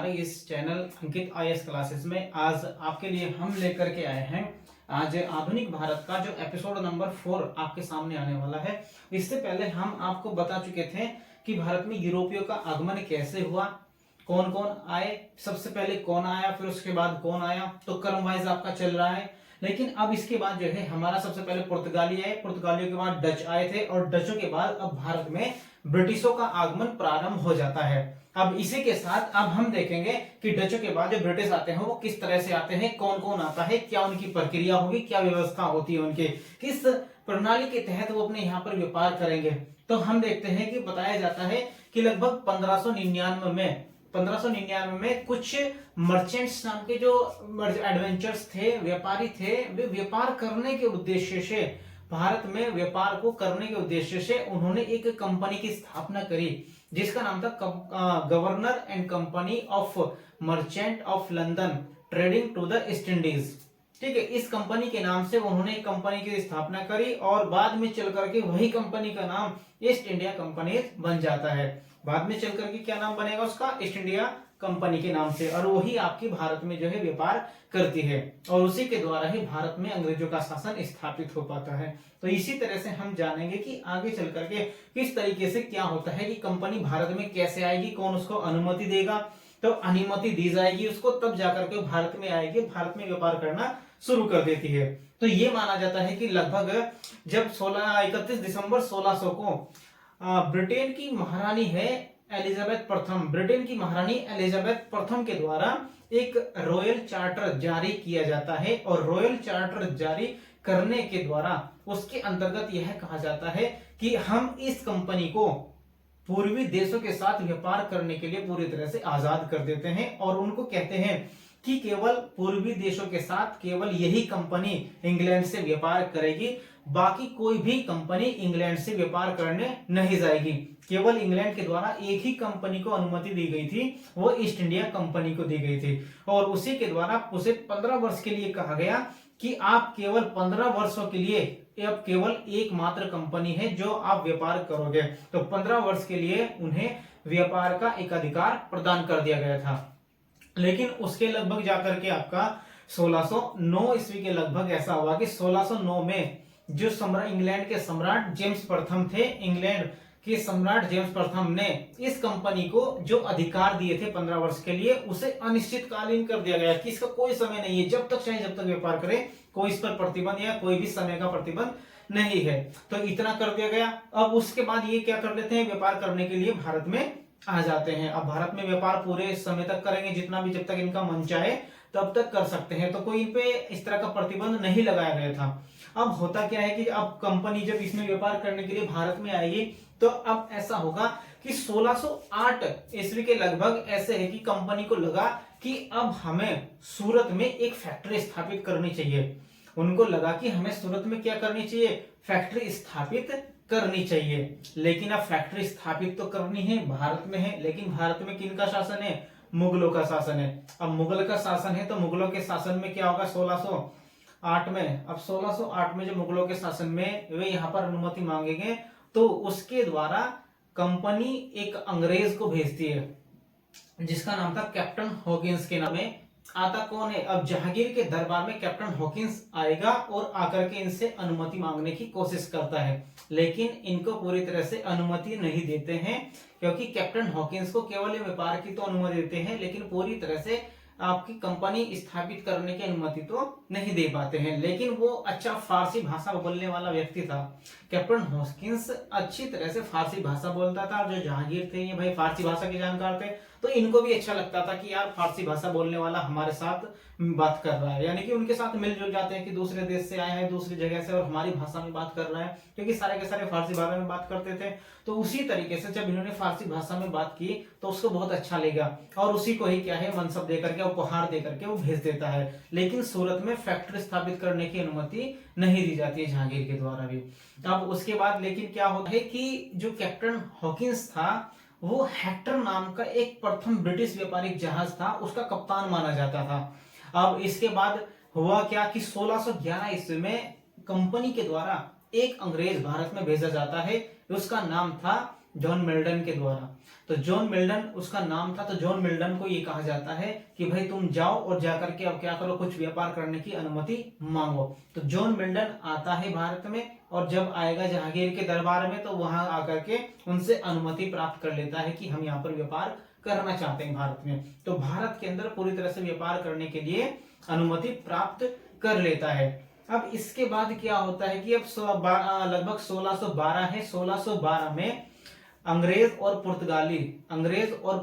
हमारे इस चैनल अंकित IAS classes में आज आपके लिए हम लेकर के आए हैं आज आधुनिक भारत का जो एपिसोड नंबर 4 आपके सामने आने वाला है। इससे पहले हम आपको बता चुके थे कि भारत में यूरोपियों का आगमन कैसे हुआ, कौन कौन आए, सबसे पहले कौन आया, फिर उसके बाद कौन आया, तो क्रम वाइज आपका चल रहा है। लेकिन अब इसके बाद जो है हमारा सबसे पहले पुर्तगाली आए, पुर्तगालियों के बाद डच आए थे और डचों के बाद अब भारत में ब्रिटिशों का आगमन प्रारंभ हो जाता है। अब इसी के साथ अब हम देखेंगे कि डचों के बाद जो ब्रिटिश आते हैं वो किस तरह से आते हैं, कौन कौन आता है, क्या उनकी प्रक्रिया होगी, क्या व्यवस्था होती है उनके, किस प्रणाली के तहत वो अपने यहाँ पर व्यापार करेंगे। तो हम देखते हैं कि बताया जाता है कि लगभग 1599 में कुछ मर्चेंट्स नाम के जो एडवेंचर्स थे, व्यापारी थे, वे व्यापार करने के उद्देश्य से भारत में व्यापार को करने के उद्देश्य से उन्होंने एक कंपनी की स्थापना करी जिसका नाम था governor and company of merchant of London trading to the East Indies. ठीक है, इस कंपनी के नाम से उन्होंने एक कंपनी की स्थापना करी और बाद में चल करके वही कंपनी का नाम ईस्ट इंडिया कंपनी बन जाता है। बाद में चल करके क्या नाम बनेगा उसका, ईस्ट इंडिया कंपनी के नाम से, और वही आपकी भारत में जो है व्यापार करती है और उसी के द्वारा ही भारत में अंग्रेजों का शासन स्थापित हो पाता है। तो इसी तरह से हम जानेंगे कि आगे चल करके किस तरीके से क्या होता है कि कंपनी भारत में कैसे आएगी, कौन उसको अनुमति देगा, तो अनुमति दी जाएगी उसको, तब जाकर के भारत में आएगी, भारत में व्यापार करना शुरू कर देती है। तो ये माना जाता है कि लगभग जब 31 दिसंबर 1600 को ब्रिटेन की महारानी है एलिजाबेथ प्रथम, ब्रिटेन की महारानी एलिजाबेथ प्रथम के द्वारा एक रॉयल चार्टर जारी किया जाता है और रॉयल चार्टर जारी करने के द्वारा उसके अंतर्गत यह कहा जाता है कि हम इस कंपनी को पूर्वी देशों के साथ व्यापार करने के लिए पूरी तरह से आजाद कर देते हैं और उनको कहते हैं कि केवल पूर्वी देशों के साथ केवल यही कंपनी इंग्लैंड से व्यापार करेगी, बाकी कोई भी कंपनी इंग्लैंड से व्यापार करने नहीं जाएगी। केवल इंग्लैंड के द्वारा एक ही कंपनी को अनुमति दी गई थी, वो ईस्ट इंडिया कंपनी को दी गई थी और उसी के द्वारा उसे 15 वर्ष के लिए कहा गया कि आप केवल 15 वर्षों के लिए अब केवल एकमात्र कंपनी है जो आप व्यापार करोगे। तो 15 वर्ष के लिए उन्हें व्यापार का एक अधिकार प्रदान कर दिया गया था। लेकिन उसके लगभग जाकर के आपका 1609 ईस्वी के लगभग ऐसा हुआ कि 1609 में जो इंग्लैंड के सम्राट जेम्स प्रथम थे, इंग्लैंड के सम्राट जेम्स प्रथम ने इस कंपनी को जो अधिकार दिए थे 15 वर्ष के लिए उसे अनिश्चितकालीन कर दिया गया कि इसका कोई समय नहीं है, जब तक चाहे जब तक व्यापार करे, कोई इस पर प्रतिबंध या कोई भी समय का प्रतिबंध नहीं है। तो इतना कर दिया गया। अब उसके बाद ये क्या कर लेते हैं, व्यापार करने के लिए भारत में आ जाते हैं। अब भारत में व्यापार पूरे समय तक करेंगे, जितना भी, जब तक इनका मन चाहे तब तक कर सकते हैं। तो कोई इन पे इस तरह का प्रतिबंध नहीं लगाया गया था। अब होता क्या है कि अब कंपनी जब इसमें व्यापार करने के लिए भारत में आएगी तो अब ऐसा होगा कि 1608 ईस्वी के लगभग ऐसे है कि कंपनी को लगा कि अब हमें सूरत में एक फैक्ट्री स्थापित करनी चाहिए। उनको लगा कि हमें सूरत में क्या करनी चाहिए, फैक्ट्री स्थापित करनी चाहिए। लेकिन अब फैक्ट्री स्थापित तो करनी है, भारत में है, लेकिन भारत में किन का शासन है, मुगलों का शासन है। अब मुगल का शासन है तो मुगलों के शासन में क्या होगा 1608 में, अब 1608 में जो मुगलों के शासन में वे यहाँ पर अनुमति मांगेंगे तो उसके द्वारा कंपनी एक अंग्रेज को भेजती है जिसका नाम था कैप्टन हॉकिंस के नाम में। आता कौन है, अब जहांगीर के दरबार में कैप्टन हॉकिंस आएगा और आकर के इनसे अनुमति मांगने की कोशिश करता है, लेकिन इनको पूरी तरह से अनुमति नहीं देते हैं क्योंकि कैप्टन हॉकिंस को केवल व्यापार की तो अनुमति देते हैं लेकिन पूरी तरह से आपकी कंपनी स्थापित करने की अनुमति तो नहीं दे पाते हैं। लेकिन वो अच्छा फारसी भाषा बोलने वाला व्यक्ति था, कैप्टन हॉकिंस अच्छी तरह से फारसी भाषा बोलता था। जो जहांगीर थे ये भाई फारसी भाषा के जानकार थे, तो इनको भी अच्छा लगता था कि यार फारसी भाषा बोलने वाला हमारे साथ बात कर रहा है, यानी कि उनके साथ मिलजुल जाते हैं कि दूसरे देश से आए हैं, दूसरी जगह से, और हमारी भाषा में बात कर रहा है, क्योंकि सारे के सारे फारसी भाषा में बात करते थे। तो उसी तरीके से जब इन्होंने फारसी भाषा में बात की तो उसको बहुत अच्छा लगा और उसी को ही क्या है मनसब देकर के, उपहार देकर के वो भेज देता है। लेकिन सूरत में फैक्ट्री स्थापित करने की अनुमति नहीं दी जाती है जहांगीर के द्वारा भी। अब उसके बाद लेकिन क्या होता है कि जो कैप्टन हॉकिंस था वो हेक्टर नाम का एक प्रथम ब्रिटिश व्यापारिक जहाज था, उसका कप्तान माना जाता था। अब इसके बाद हुआ क्या कि 1611 ईस्वी में कंपनी के द्वारा एक अंग्रेज भारत में भेजा जाता है, उसका नाम था जॉन मिल्टन के द्वारा। तो जॉन मिल्टन उसका नाम था, तो जॉन मिल्टन को ये कहा जाता है कि भाई तुम जाओ और जाकर के अब क्या करो, कुछ व्यापार करने की अनुमति मांगो। तो जॉन मिल्टन आता है भारत में, और जब आएगा जहांगीर के दरबार में, तो वहां आकर के उनसे अनुमति प्राप्त कर लेता है कि हम यहाँ पर व्यापार करना चाहते हैं भारत में। तो भारत के अंदर पूरी तरह से व्यापार करने के लिए अनुमति प्राप्त कर लेता है। अब इसके बाद क्या होता है कि अब लगभग 1612 है, 1612 में अंग्रेज और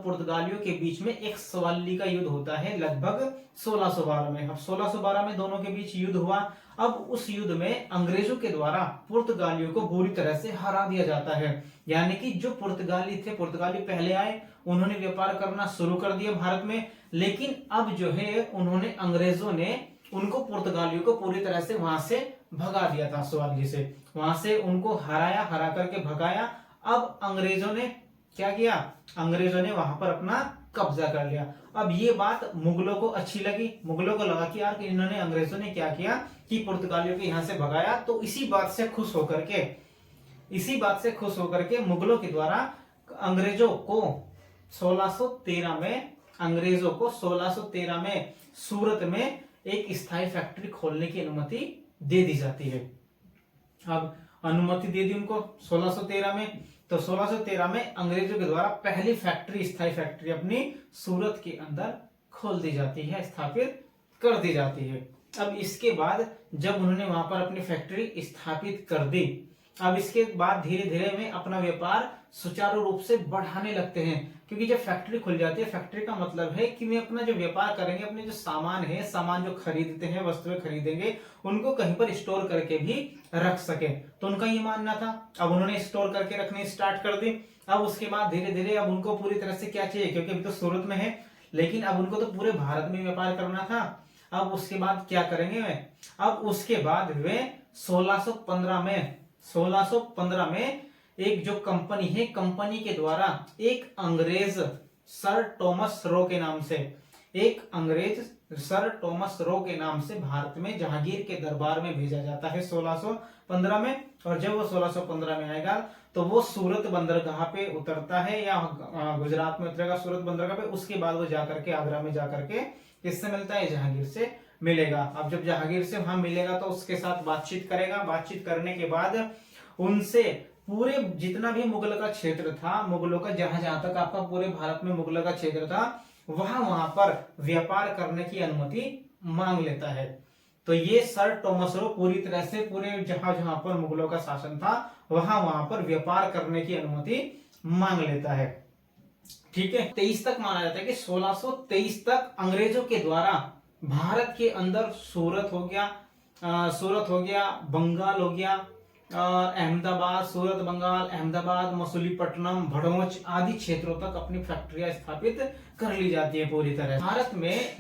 पुर्तगालियों के बीच में एक सवाली का युद्ध होता है, लगभग 1612 में। अब 1612 में दोनों के बीच युद्ध हुआ। अब उस युद्ध में अंग्रेजों के द्वारा पुर्तगालियों को बुरी तरह से हरा दिया जाता है। यानी कि जो पुर्तगाली पहले आए, उन्होंने व्यापार करना शुरू कर दिया भारत में, लेकिन अब जो है उन्होंने अंग्रेजों ने उनको पुर्तगालियों को पूरी तरह से वहां से भगा दिया था, सवाली से वहां से उनको हरा करके भगाया। अब अंग्रेजों ने क्या किया, अंग्रेजों ने वहां पर अपना कब्जा कर लिया। अब ये बात मुगलों को अच्छी लगी, मुगलों को लगा कि यार कि इन्होंने अंग्रेजों ने क्या किया कि पुर्तगालियों को यहां से भगाया। तो इसी बात से खुश होकर के मुगलों के द्वारा अंग्रेजों को 1613 में सूरत में एक स्थायी फैक्ट्री खोलने की अनुमति दे दी जाती है। अब अनुमति दे दी उनको 1613 में, तो 1613 में अंग्रेजों के द्वारा पहली स्थायी फैक्ट्री अपनी सूरत के अंदर खोल दी जाती है, स्थापित कर दी जाती है। अब इसके बाद जब उन्होंने वहां पर अपनी फैक्ट्री स्थापित कर दी, अब इसके बाद धीरे धीरे में अपना व्यापार सुचारू रूप से बढ़ाने लगते हैं, क्योंकि जब फैक्ट्री खुल जाती है, फैक्ट्री का मतलब है कि वे अपना जो व्यापार करेंगे, अपने जो सामान जो खरीदते हैं, वस्तुएं खरीदेंगे, उनको कहीं पर स्टोर करके भी रख सके। तो उनका ये मानना था। अब उन्होंने स्टोर करके रखने स्टार्ट कर दी। अब उसके बाद धीरे धीरे अब उनको पूरी तरह से क्या चाहिए, क्योंकि अभी तो सूरत में है, लेकिन अब उनको तो पूरे भारत में व्यापार करना था। अब उसके बाद क्या करेंगे वे, अब उसके बाद वे 1615 में एक जो कंपनी है, कंपनी के द्वारा एक अंग्रेज सर टॉमस रो के नाम से भारत में जहांगीर के दरबार में भेजा जाता है 1615 में। और जब वो 1615 में आएगा तो वो सूरत बंदरगाह पे उतरता है, या गुजरात में उतरेगा सूरत बंदरगाह पे। उसके बाद वो जाकर के आगरा में जाकर के किससे मिलता है, जहांगीर से मिलेगा। अब जब जहांगीर से वहां मिलेगा तो उसके साथ बातचीत करेगा। बातचीत करने के बाद उनसे पूरे जितना भी मुगल का क्षेत्र था, मुगलों का जहां तक आपका पूरे भारत में मुगलों का क्षेत्र था, वहां पर व्यापार करने की अनुमति मांग लेता है। तो ये सर टॉमस रो पूरी तरह से पूरे जहां पर मुगलों का शासन था, वहां पर व्यापार करने की अनुमति मांग लेता है। ठीक है, 23 तक माना जाता है कि 1623 तक अंग्रेजों के द्वारा भारत के अंदर सूरत हो गया, बंगाल हो गया, अहमदाबाद, सूरत बंगाल, अहमदाबाद, मसूलीपट्टनम, भड़ोच आदि क्षेत्रों तक अपनी फैक्ट्रियां स्थापित कर ली जाती है पूरी तरह।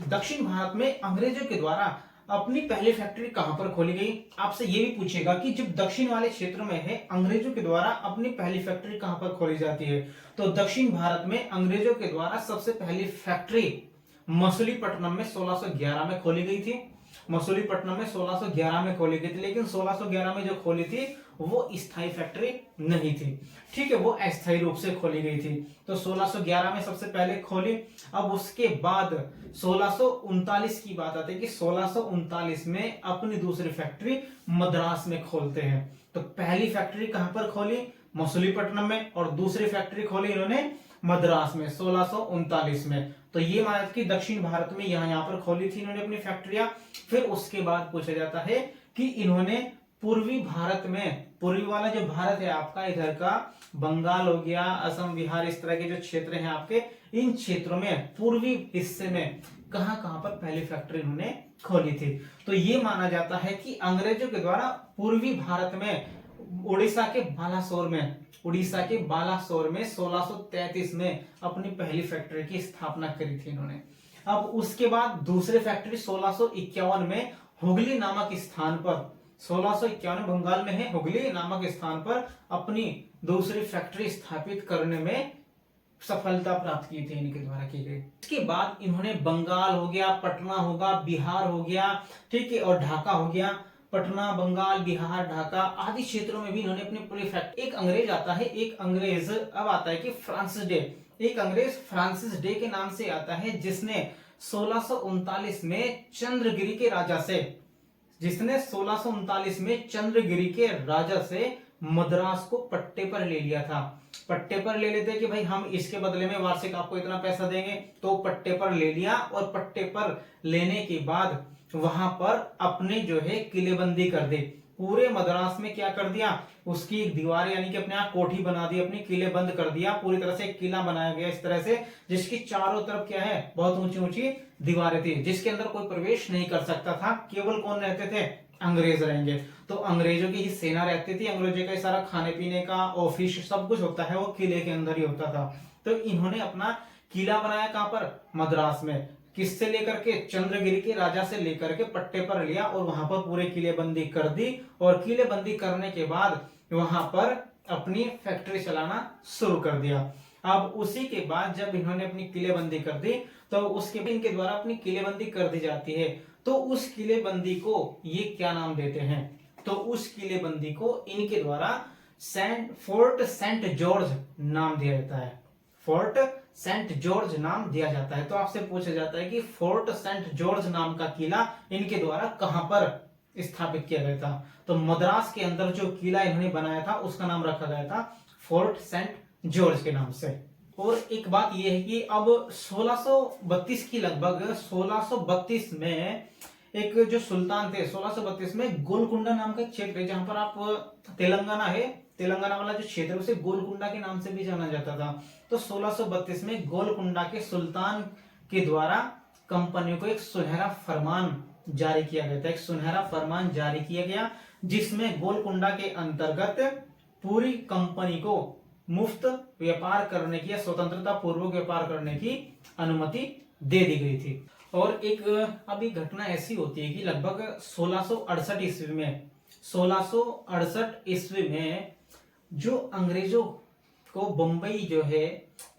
दक्षिण भारत में अंग्रेजों के द्वारा अपनी पहली फैक्ट्री कहां पर खोली गई, आपसे ये भी पूछेगा कि जब दक्षिण वाले क्षेत्र में है, अंग्रेजों के द्वारा अपनी पहली फैक्ट्री कहां पर खोली जाती है, तो दक्षिण भारत में अंग्रेजों के द्वारा सबसे पहली फैक्ट्री मसूलीपट्टनम में 1611 में खोली गई थी। मसूलीपट्टनम में 1611 में खोली गई थी, लेकिन 1611 में जो खोली थी वो स्थायी फैक्ट्री नहीं थी। ठीक है, वो अस्थायी रूप से खोली गई थी। तो 1611 में सबसे पहले खोली। अब उसके बाद 1639 की बात आती है कि 1639 में अपनी दूसरी फैक्ट्री मद्रास में खोलते हैं। तो पहली फैक्ट्री कहां पर खोली, मसूलीपट्टनम में, और दूसरी फैक्ट्री खोली इन्होंने मद्रास में 1639 में। तो ये माना कि दक्षिण भारत में यहाँ पर खोली थी इन्होंने अपनी फैक्ट्रियां। फिर उसके बाद पूछा जाता है कि इन्होंने पूर्वी भारत में, पूर्वी वाला जो भारत है आपका, इधर का बंगाल हो गया, असम, बिहार, इस तरह के जो क्षेत्र हैं आपके, इन क्षेत्रों में पूर्वी हिस्से में कहां पर पहली फैक्ट्री इन्होंने खोली थी। तो ये माना जाता है कि अंग्रेजों के द्वारा पूर्वी भारत में उड़ीसा के बालासोर में 1633 में अपनी पहली फैक्ट्री की स्थापना करी थी इन्होंने। अब उसके बाद दूसरी फैक्ट्री 1651 में हुगली नामक स्थान पर, 1651 बंगाल में है, हुगली नामक स्थान पर अपनी दूसरी फैक्ट्री स्थापित करने में सफलता प्राप्त की थी, इनके द्वारा की गई। इसके बाद इन्होंने बंगाल हो गया, पटना होगा, बिहार हो गया, ठीक है, और ढाका हो गया, पटना, बंगाल, बिहार, ढाका आदि क्षेत्रों में भी इन्होंने अपनी पूरी फैक्ट्री। एक अंग्रेज आता है, एक अंग्रेज अब आता है कि फ्रांसिस डे, एक अंग्रेज फ्रांसिस डे के नाम से आता है, जिसने 1639 में चंद्रगिरी के राजा से, जिसने 1639 में चंद्रगिरी के राजा से मद्रास को पट्टे पर ले लिया था। पट्टे पर ले लेते कि भाई हम इसके बदले में वार्षिक आपको इतना पैसा देंगे, तो पट्टे पर ले लिया और पट्टे पर लेने के बाद वहां पर अपने जो है किलेबंदी कर दी। पूरे मद्रास में क्या कर दिया, उसकी एक दीवार यानी कि अपने आप कोठी बना दी, अपनी किले बंद कर दिया, पूरी तरह से एक किला बनाया गया इस तरह से, जिसकी चारों तरफ क्या है, बहुत ऊंची ऊंची दीवारें थी, जिसके अंदर कोई प्रवेश नहीं कर सकता था। केवल कौन रहते थे, अंग्रेज रहेंगे। तो अंग्रेजों की ही सेना रहती थी, अंग्रेजों का सारा खाने पीने का ऑफिस सब कुछ होता है वो किले के अंदर ही होता था। तो इन्होंने अपना किला बनाया कहां पर, मद्रास में। किससे लेकर के, चंद्रगिरी के राजा से लेकर के पट्टे पर लिया और वहां पर पूरे किलेबंदी कर दी। और किलेबंदी करने के बाद वहां पर अपनी फैक्ट्री चलाना शुरू कर दिया। अब उसी के बाद जब इन्होंने अपनी किलेबंदी कर दी, तो उसके बाद इनके द्वारा अपनी किलेबंदी कर दी जाती है। तो उस किलेबंदी को ये क्या नाम देते हैं, तो उस किलेबंदी को इनके द्वारा फोर्ट सेंट जॉर्ज नाम दिया जाता है। फोर्ट सेंट जॉर्ज नाम दिया जाता है। तो आपसे पूछा जाता है कि फोर्ट सेंट जॉर्ज नाम का किला इनके द्वारा कहां पर स्थापित किया गया था। तो मद्रास के अंदर जो किला इन्होंने बनाया था उसका नाम रखा गया था फोर्ट सेंट जॉर्ज के नाम से। और एक बात यह है कि अब 1632 की लगभग 1632 में एक जो सुल्तान थे, 1632 में गोलकुंडा नाम का एक क्षेत्र है, जहां पर आप तेलंगाना है, तेलंगाना वाला जो क्षेत्र उसे गोलकुंडा के नाम से भी जाना जाता था। तो 1632 में गोलकुंडा के सुल्तान के द्वारा कंपनी को एक सुनहरा फरमान जारी किया गया था, एक सुनहरा फरमान जारी किया गया, जिसमें गोलकुंडा के अंतर्गत पूरी कंपनी को मुफ्त व्यापार करने की या स्वतंत्रता पूर्वक व्यापार करने की अनुमति दे दी गई थी। और एक अभी घटना ऐसी होती है कि लगभग 1668 ईस्वी में, 1668 ईस्वी में जो अंग्रेजों को बंबई जो है,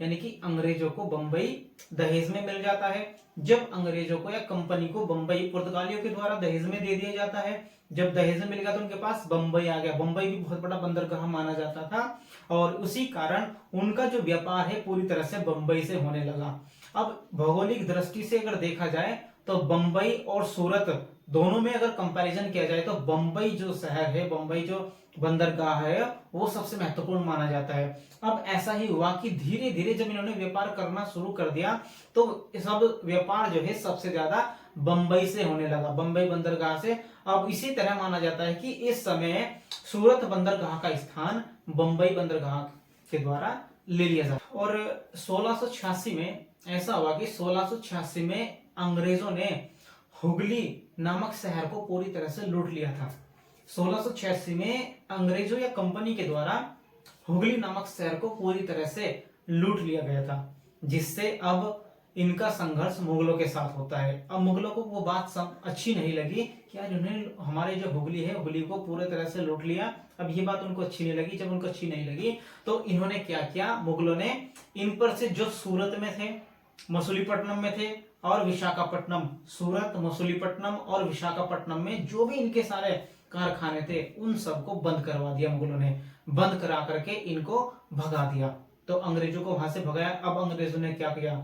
यानी कि अंग्रेजों को बंबई दहेज में मिल जाता है। जब अंग्रेजों को या कंपनी को बंबई पुर्तगालियों के द्वारा दहेज में दे दिया जाता है, जब दहेज में मिल गया तो उनके पास बंबई आ गया। बंबई भी बहुत बड़ा बंदरगाह माना जाता था और उसी कारण उनका जो व्यापार है पूरी तरह से बंबई से होने लगा। अब भौगोलिक दृष्टि से अगर देखा जाए तो बंबई और सूरत दोनों में अगर कंपैरिजन किया जाए तो बंबई जो शहर है, बंबई जो बंदरगाह है, वो सबसे महत्वपूर्ण माना जाता है। अब ऐसा ही हुआ कि धीरे धीरे जब इन्होंने व्यापार करना शुरू कर दिया तो सब व्यापार जो है सबसे ज्यादा बंबई से होने लगा, बंबई बंदरगाह से। अब इसी तरह माना जाता है कि इस समय सूरत बंदरगाह का स्थान बंबई बंदरगाह के द्वारा ले लिया जाता। और 1686 में ऐसा हुआ कि 1686 में अंग्रेजों ने हुगली नामक शहर को पूरी तरह से लूट लिया था। 1686 में अंग्रेजों या कंपनी के द्वारा हुगली नामक शहर को पूरी तरह से लूट लिया गया था, जिससे अब इनका संघर्ष मुगलों के साथ होता है। अब मुगलों को वो बात सब अच्छी नहीं लगी कि यार इन्होंने हमारे जो हुगली है, हुगली को पूरी तरह से लूट लिया। अब ये बात उनको अच्छी नहीं लगी। जब उनको अच्छी नहीं लगी तो इन्होंने क्या किया, मुगलों ने इन पर से जो सूरत में थे, मसूलीपट्टनम में थे और विशाखापट्टनम, सूरत, मसूलीपट्टनम और विशाखापट्टनम में जो भी इनके सारे कारखाने थे उन सबको बंद करवा दिया मुगलों ने। बंद करा करके इनको भगा दिया। तो अंग्रेजों को वहां से भगाया। अब अंग्रेजों ने क्या किया,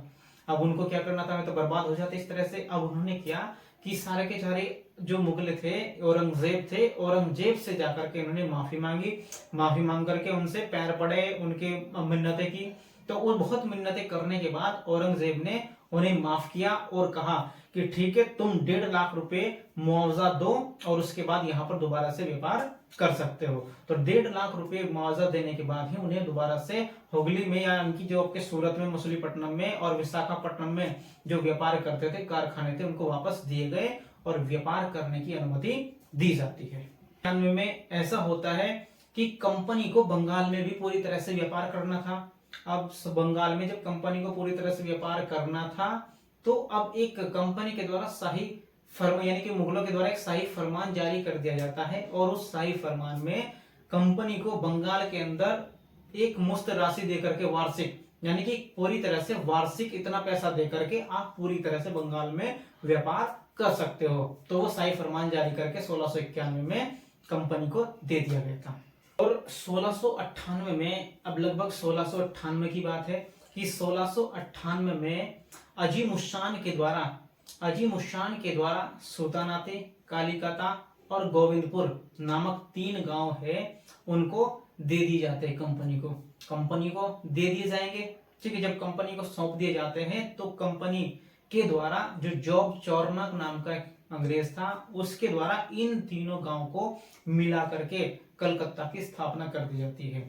अब उनको क्या करना था, तो बर्बाद हो जाते इस तरह से। अब उन्होंने किया कि सारे के सारे जो मुगल थे, औरंगजेब थे, औरंगजेब से जाकर के उन्होंने माफी मांगी। माफी मांग करके उनसे पैर पड़े, उनके मिन्नतें की। तो वो बहुत मिन्नतें करने के बाद औरंगजेब ने उन्हें माफ किया और कहा कि ठीक है, तुम 1.5 लाख रुपए मुआवजा दो और उसके बाद यहाँ पर दोबारा से व्यापार कर सकते हो। तो 1.5 लाख रुपए मुआवजा देने के बाद ही उन्हें दोबारा से हुगली में या उनकी जो आपके सूरत में, मसूलीपट्टनम में और विशाखापट्टनम में जो व्यापार करते थे, कारखाने थे, उनको वापस दिए गए और व्यापार करने की अनुमति दी जाती है। में ऐसा होता है कि कंपनी को बंगाल में भी पूरी तरह से व्यापार करना था। अब बंगाल में जब कंपनी को पूरी तरह से व्यापार करना था तो अब एक कंपनी के द्वारा शाही फरमान, यानी कि मुगलों के द्वारा एक शाही फरमान जारी कर दिया जाता है और उस शाही फरमान में कंपनी को बंगाल के अंदर एक मुफ्त राशि देकर के, वार्षिक, यानी कि पूरी तरह से वार्षिक इतना पैसा देकर के आप पूरी तरह से बंगाल में व्यापार कर सकते हो। तो वो शाही फरमान जारी करके 1691 में कंपनी को दे दिया गया था। और 1698 में, अब लगभग 1698 की बात है कि 1698 में अजीम उस शान के द्वारा सुल्तानाते, कालिकता और गोविंदपुर नामक 3 गांव है, उनको दे दिए जाते हैं कंपनी को दे दिए जाएंगे। ठीक है, जब कंपनी को सौंप दिए जाते हैं तो कंपनी के द्वारा जो जॉब चौरनक नाम का अंग्रेज था, उसके द्वारा इन तीनों गांव को मिला करके कलकत्ता की स्थापना कर दी जाती है।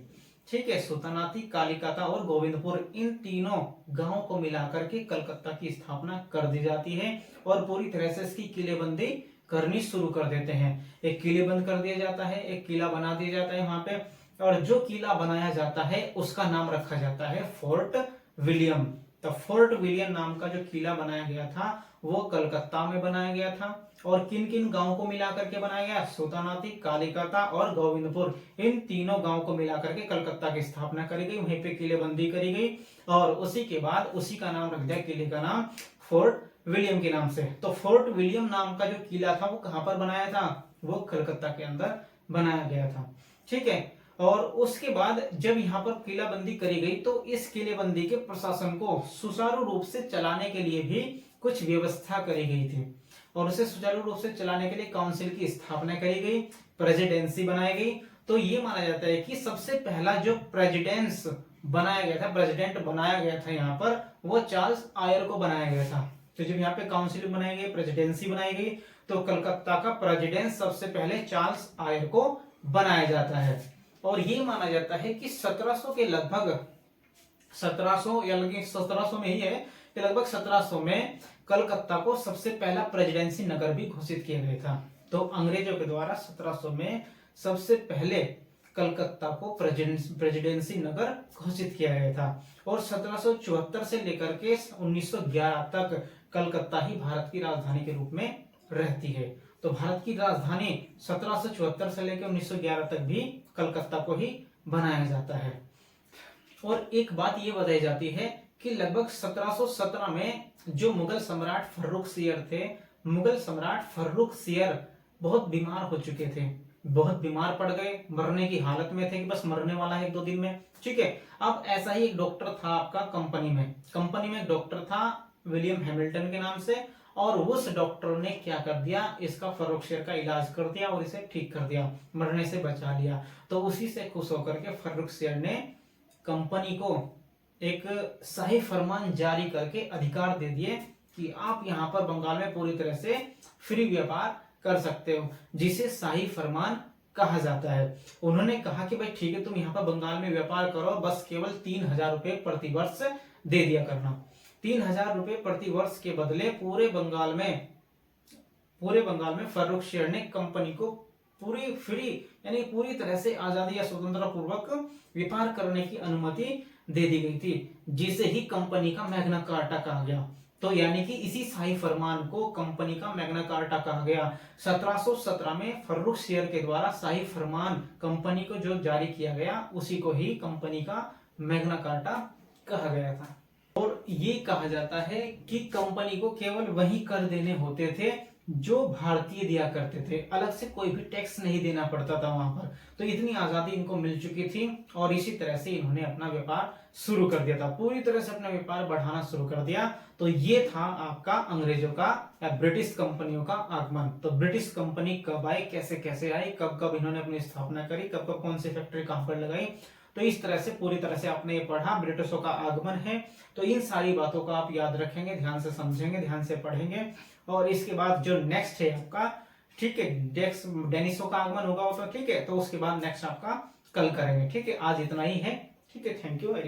ठीक है, सुल्तानाती, कालिकता और गोविंदपुर, इन तीनों गांवों को मिलाकर के कलकत्ता की स्थापना कर दी जाती है और पूरी तरह से इसकी किलेबंदी करनी शुरू कर देते हैं। एक किले बंद कर दिया जाता है, एक किला बना दिया जाता है वहां पे, और जो किला बनाया जाता है उसका नाम रखा जाता है फोर्ट विलियम। तो फोर्ट विलियम नाम का जो किला बनाया गया था वो कलकत्ता में बनाया गया था। और किन किन गांवों को मिलाकर के बनाया गया? सुल्तानाती, कालिकता और गोविंदपुर, इन तीनों गांवों को मिलाकर के कलकत्ता की स्थापना करी गई, वहीं पे किलेबंदी करी गई और उसी के बाद उसी का नाम रख दिया, किले का नाम फोर्ट विलियम के नाम से। तो फोर्ट विलियम नाम का जो किला था वो कहां पर बनाया था? वो कलकत्ता के अंदर बनाया गया था। ठीक है, और उसके बाद जब यहाँ पर किलाबंदी करी गई तो इस किलेबंदी के प्रशासन को सुचारू रूप से चलाने के लिए भी कुछ व्यवस्था करी गई थी और उसे सुचारू रूप से चलाने के लिए काउंसिल की स्थापना करी गई, प्रेसिडेंसी बनाई गई। तो ये माना जाता है कि सबसे पहला जो प्रेसिडेंट बनाया गया था यहाँ पर, वो चार्ल्स आयर को बनाया गया था। तो जब यहाँ पे काउंसिल बनाई गई, प्रेसिडेंसी बनाई गई, तो कलकत्ता का प्रेसिडेंट सबसे पहले चार्ल्स आयर को बनाया जाता है। और ये माना जाता है कि 1700 के लगभग 1700 या लगभग 1700 में ही है कि लगभग 1700 में कलकत्ता को सबसे पहला प्रेसिडेंसी नगर भी घोषित किया गया था। तो अंग्रेजों के द्वारा 1700 में सबसे पहले कलकत्ता को प्रेसिडेंसी नगर घोषित किया गया था और 1774 से लेकर के 1911 तक कलकत्ता ही भारत की राजधानी के रूप में रहती है। तो भारत की राजधानी 1774 से लेकर 1911 तक भी कलकत्ता को ही बनाया जाता है। और एक बात ये बताई जाती है कि लगभग 1717 में जो मुगल सम्राट फर्रुख सियर थे, मुगल सम्राट फर्रुख सियर बहुत बीमार हो चुके थे, बहुत बीमार पड़ गए, मरने की हालत में थे कि बस मरने वाला है 1-2 दिन में। ठीक है, अब ऐसा ही एक डॉक्टर था आपका कंपनी में एक डॉक्टर था विलियम हैमिल्टन के नाम से, और उस डॉक्टर ने क्या कर दिया, इसका फर्रुख सियर का इलाज कर दिया और इसे ठीक कर दिया, मरने से बचा लिया। तो उसी से खुश होकर के फर्रुख सियर ने कंपनी को एक शाही फरमान जारी करके अधिकार दे दिए कि आप यहाँ पर बंगाल में पूरी तरह से फ्री व्यापार कर सकते हो, जिसे शाही फरमान कहा जाता है। उन्होंने कहा कि भाई ठीक है, तुम यहाँ पर बंगाल में व्यापार करो, बस केवल 3000 रुपए प्रति वर्ष दे दिया करना। 3000 रुपए प्रति वर्ष के बदले पूरे बंगाल में फर्रुख सियर ने कंपनी को पूरी फ्री यानी पूरी तरह से आजादी या स्वतंत्रता पूर्वक व्यापार करने की अनुमति दे दी गई थी, जिसे ही कंपनी का मैग्ना कार्टा कहा गया। तो यानी कि इसी शाही फरमान को कंपनी का मैग्ना कार्टा कहा गया। 1717 में फर्रुख सियर के द्वारा शाही फरमान कंपनी को जो जारी किया गया, उसी को ही कंपनी का मैग्ना कार्टा कहा गया था। और ये कहा जाता है कि कंपनी को केवल वही कर देने होते थे जो भारतीय दिया करते थे, अलग से कोई भी टैक्स नहीं देना पड़ता था वहां पर। तो इतनी आजादी इनको मिल चुकी थी और इसी तरह से इन्होंने अपना व्यापार शुरू कर दिया था, पूरी तरह से अपना व्यापार बढ़ाना शुरू कर दिया। तो ये था आपका अंग्रेजों का या ब्रिटिश कंपनियों का आगमन। तो ब्रिटिश कंपनी कब आई, कैसे कैसे आई, कब कब इन्होंने अपनी स्थापना करी, कब कब कौन सी फैक्ट्री कहां पर लगाई, तो इस तरह से पूरी तरह से आपने ये पढ़ा, ब्रिटिशों का आगमन है। तो इन सारी बातों को आप याद रखेंगे, ध्यान से समझेंगे, ध्यान से पढ़ेंगे। और इसके बाद जो नेक्स्ट है आपका, ठीक है, डेनिसों का आगमन होगा, तो ठीक है, तो उसके बाद नेक्स्ट आपका कल करेंगे। ठीक है, आज इतना ही है। ठीक है, थैंक यू।